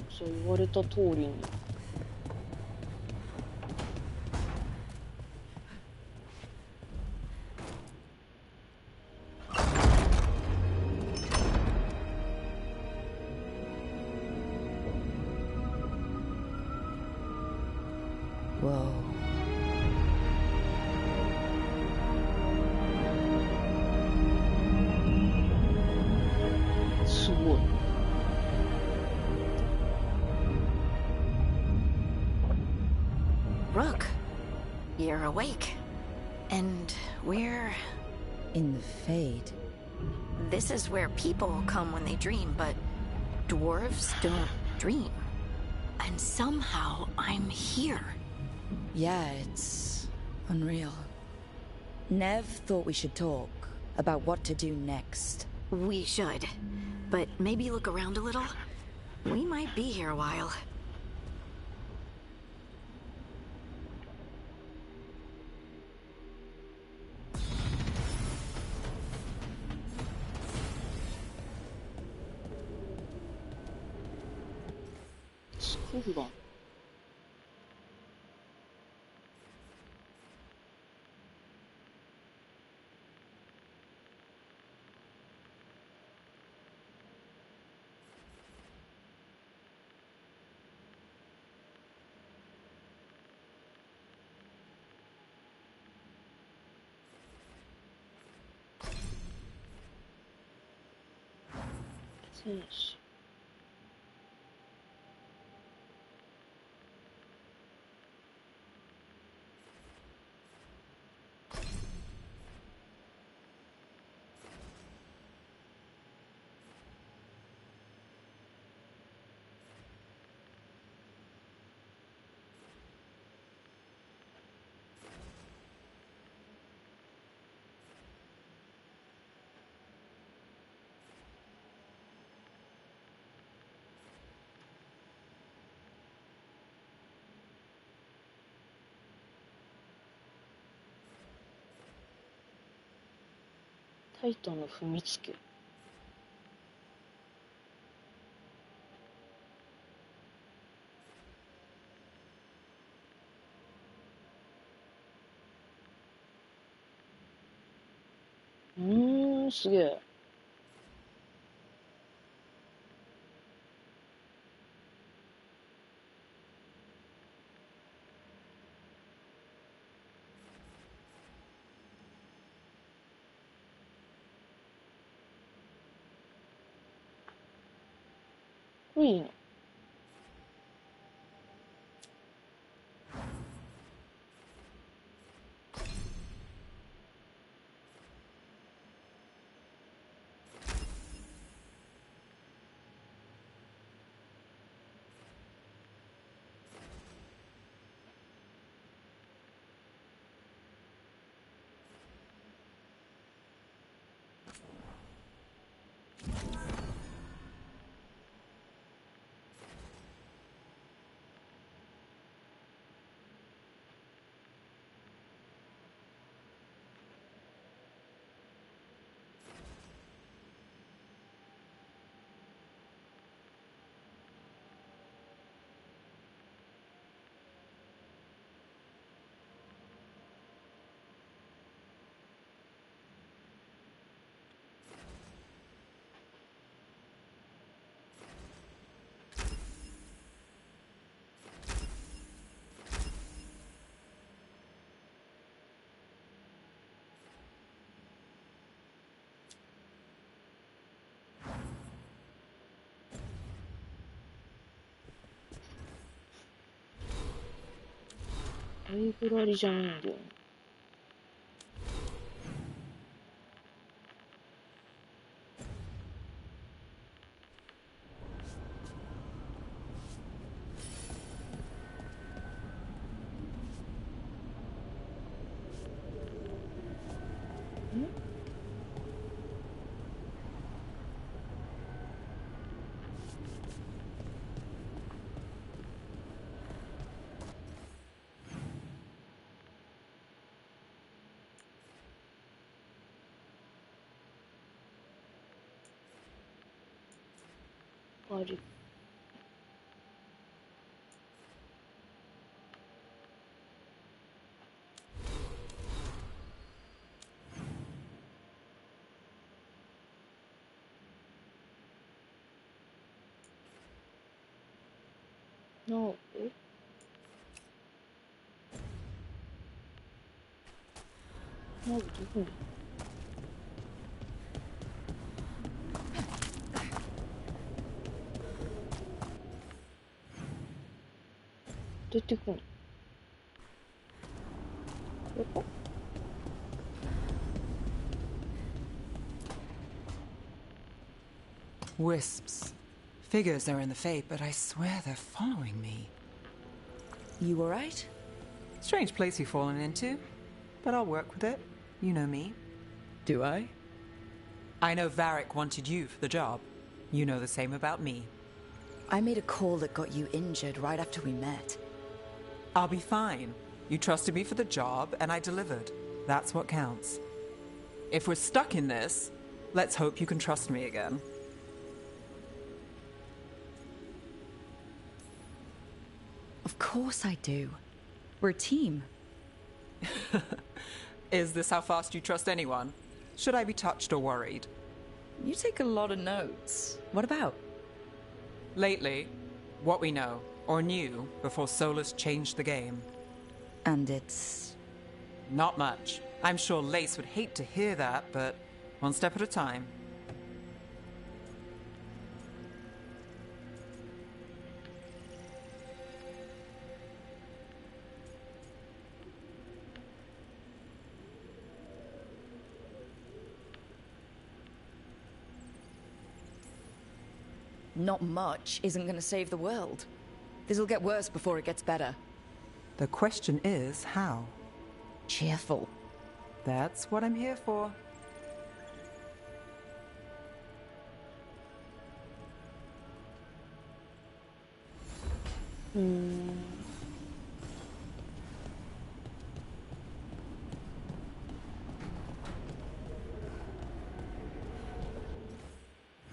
そう言われた通りに。Whoa. are awake. And we're... In the Fade. This is where people come when they dream, but dwarves don't dream. And somehow I'm here. Yeah, it's unreal. Nev thought we should talk about what to do next. We should. But maybe look around a little. We might be here a while. Veilguard. 戦士。タイタンの踏みつけ。すげえ。これいいの？ベイグラリじゃないんだよね。あれ。なお、なおどこに？出てこない。れか。Wisps. Figures are in the Fate, but I swear they're following me. You alright? Strange place you've fallen into, but I'll work with it. You know me. Do I? I know Varric wanted you for the job. You know the same about me. I made a call that got you injured right after we met. I'll be fine. You trusted me for the job, and I delivered. That's what counts. If we're stuck in this, let's hope you can trust me again. Of course I do. We're a team. Is this how fast you trust anyone? Should I be touched or worried? You take a lot of notes. What about? Lately, what we know, or knew, before Solus changed the game. And it's... Not much. I'm sure Lace would hate to hear that, but one step at a time. Not much isn't gonna save the world. This'll get worse before it gets better. The question is, how? Cheerful. That's what I'm here for. Hmm.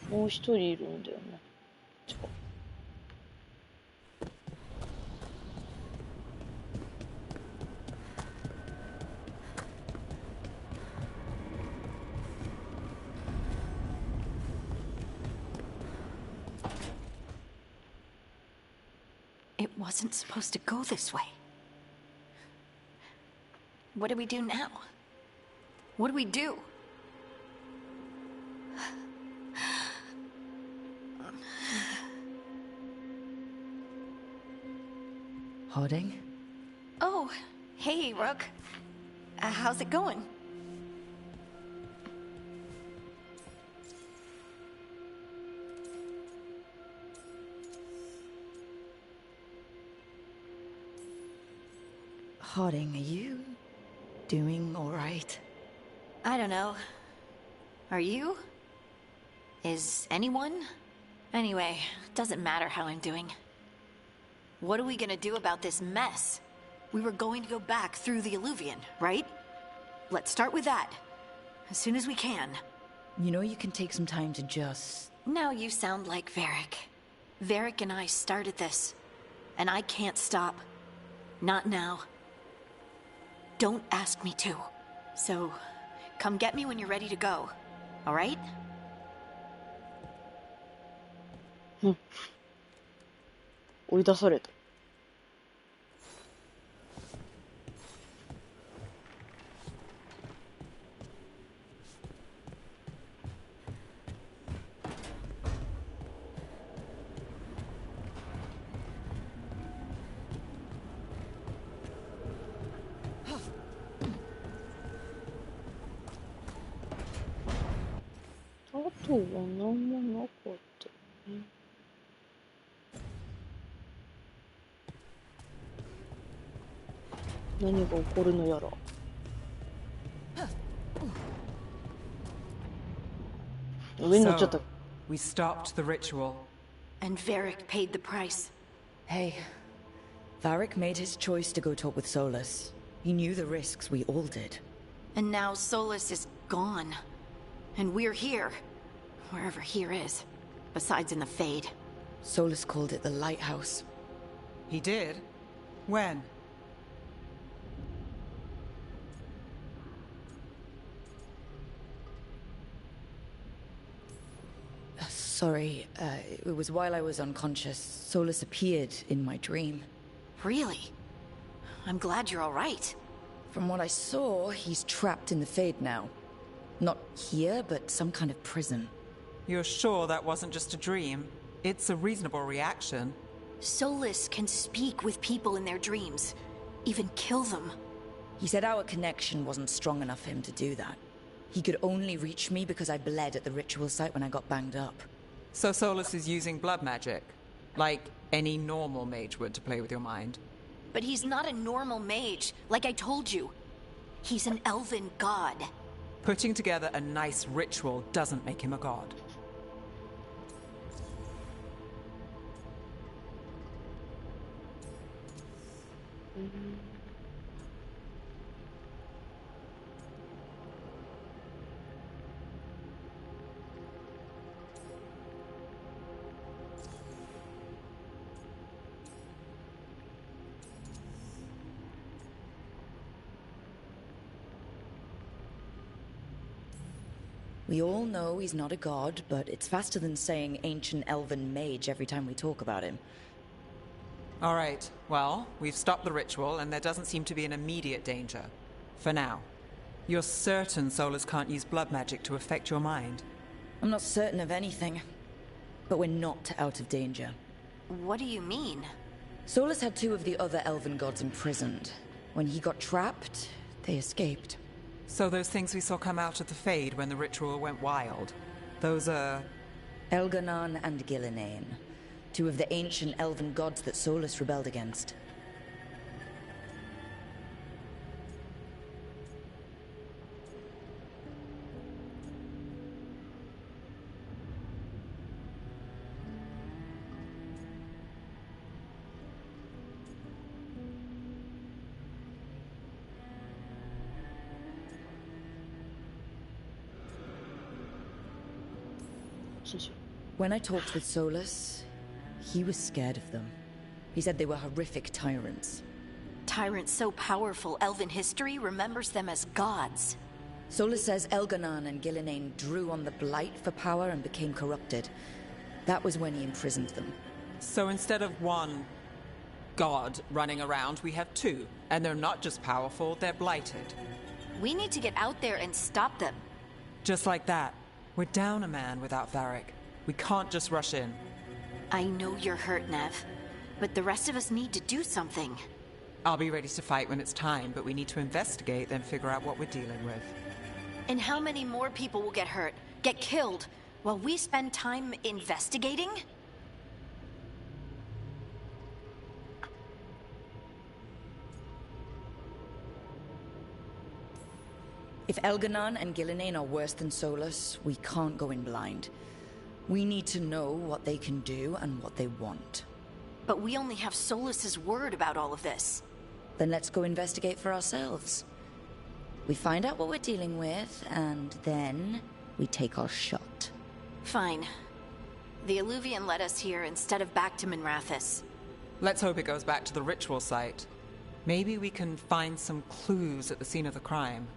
もう一人いるんだよね。違う。It wasn't supposed to go this way. What do we do now? What do we do? Harding? Oh, hey, Rook. How's it going? Harding, are you doing all right? I don't know. Are you? Is anyone? Anyway, doesn't matter how I'm doing. What are we gonna do about this mess? We were going to go back through the Alluvion, right? Let's start with that. As soon as we can. You know you can take some time to just... Now you sound like Varric. Varric and I started this. And I can't stop. Not now. Don't ask me to. So, come get me when you're ready to go. Alright? 追い出された。あとは何もなかったね。何が起こるのやら。上に乗っちゃった。So, we stopped the ritual. And Varric paid the price. Hey, Varric made his choice to go talk with Solus. He knew the risks, we all did. And now Solus is gone. And we're here. Wherever here is. Besides in the Fade. Solus called it the Lighthouse. He did? When? Sorry, it was while I was unconscious. Solus appeared in my dream. Really? I'm glad you're all right. From what I saw, he's trapped in the Fade now. Not here, but some kind of prison. You're sure that wasn't just a dream? It's a reasonable reaction. Solus can speak with people in their dreams. Even kill them. He said our connection wasn't strong enough for him to do that. He could only reach me because I bled at the ritual site when I got banged up. So Solus is using blood magic, like any normal mage would, to play with your mind. But he's not a normal mage, like I told you. He's an elven god. Putting together a nice ritual doesn't make him a god. We all know he's not a god, but it's faster than saying ancient elven mage every time we talk about him. All right, well, we've stopped the ritual, and there doesn't seem to be an immediate danger. For now. You're certain Solus can't use blood magic to affect your mind? I'm not certain of anything, but we're not out of danger. What do you mean? Solus had 2 of the other elven gods imprisoned. When he got trapped, they escaped. So those things we saw come out of the Fade when the ritual went wild, those are... Elganon and Gillinane, 2 of the ancient elven gods that Solus rebelled against. When I talked with Solus, he was scared of them. He said they were horrific tyrants. Tyrants so powerful, elven history remembers them as gods. Solus says Elganon and Gillinane drew on the Blight for power and became corrupted. That was when he imprisoned them. So instead of 1 god running around, we have 2. And they're not just powerful, they're blighted. We need to get out there and stop them. Just like that. We're down a man without Varric. We can't just rush in. I know you're hurt, Nev, but the rest of us need to do something. I'll be ready to fight when it's time, but we need to investigate, then figure out what we're dealing with. And how many more people will get hurt, get killed, while we spend time investigating? If Elganon and Gillinane are worse than Solus, we can't go in blind. We need to know what they can do and what they want. But we only have Solus's word about all of this. Then let's go investigate for ourselves. We find out what we're dealing with, and then we take our shot. Fine. The Illuvian led us here instead of back to Minrathous. Let's hope it goes back to the ritual site. Maybe we can find some clues at the scene of the crime.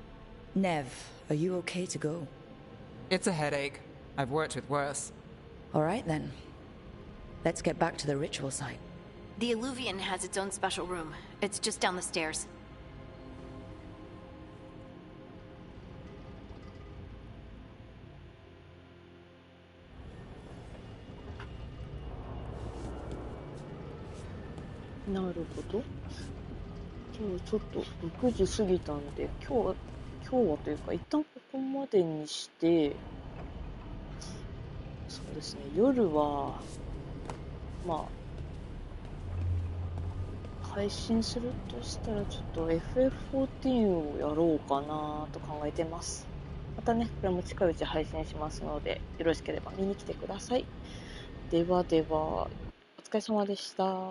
Nev, are you okay to go? It's a headache. I've worked with worse. All right, then. Let's get back to the ritual site. The Illuvian has its own special room. It's just down the stairs.なるほど。今日ちょっと6時過ぎたんで、今日はというか一旦ここまでにして、そうですね、夜はまあ配信するとしたらちょっと FF14 をやろうかなと考えてます。またね、これも近いうち配信しますので、よろしければ見に来てください。ではでは、お疲れ様でした。